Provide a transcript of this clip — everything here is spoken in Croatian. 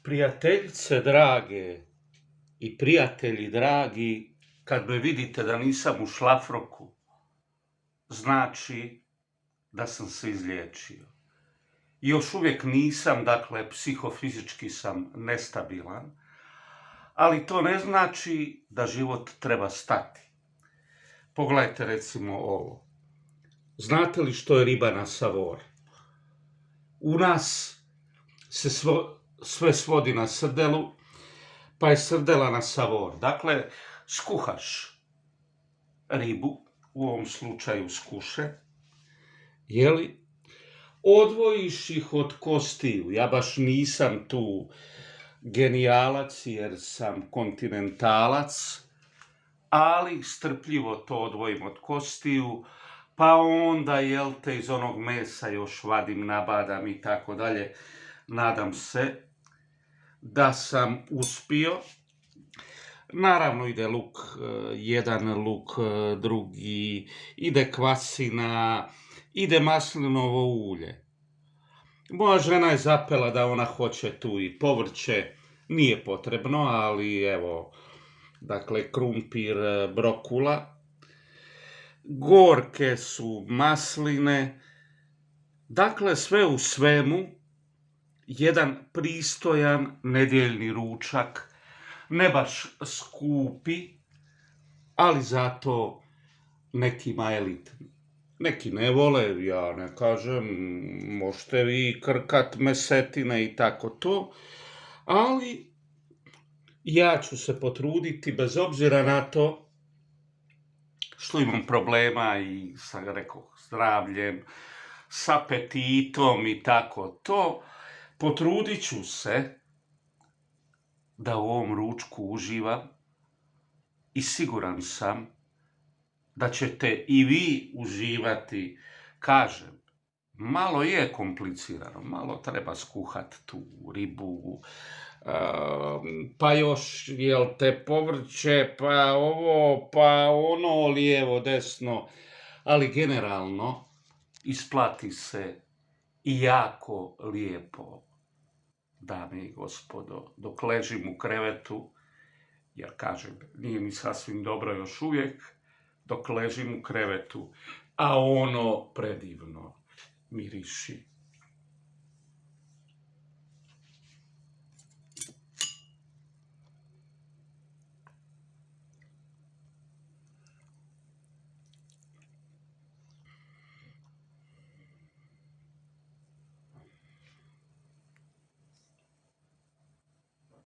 Prijateljice drage i prijatelji dragi, kad me vidite da nisam u šlafroku, znači da sam se izliječio. Još uvijek nisam, dakle, psihofizički sam nestabilan, ali to ne znači da život treba stati. Pogledajte recimo ovo. Znate li što je riba na savor? U nas se sve svodi na srdelu, pa je srdela na savor. Dakle, skuhaš ribu, u ovom slučaju skuše, jeli? Odvojiš ih od kostiju. Ja baš nisam tu genijalac jer sam kontinentalac, ali strpljivo to odvojim od kostiju, pa onda, jel te, iz onog mesa još vadim, nabadam i tako dalje. Nadam se da sam uspio. Naravno ide luk, jedan luk, drugi, ide kvasina, ide maslinovo ulje. Moja žena je zapela da ona hoće tu i povrće, nije potrebno, ali evo, dakle, krumpir, brokula. Gorke su masline. Dakle, sve u svemu, jedan pristojan nedjeljni ručak, ne baš skupi, ali zato nekima elitni. Neki ne vole, ja ne kažem, možete vi krkat mesetine i tako to, ali ja ću se potruditi, bez obzira na to što imam problema i sa, rekao, zdravljem, s apetitom i tako to, potrudit ću se da u ovom ručku uživam i siguran sam da ćete i vi uživati. Kažem, malo je komplicirano, malo treba skuhati tu ribu, pa još, jel te, povrće, pa ovo, pa ono, lijevo, desno, ali generalno isplati se i jako lijepo, dame i gospodo, dok ležim u krevetu, jer kažem, nije mi sasvim dobro još uvijek, dok ležim u krevetu, a ono predivno miriši.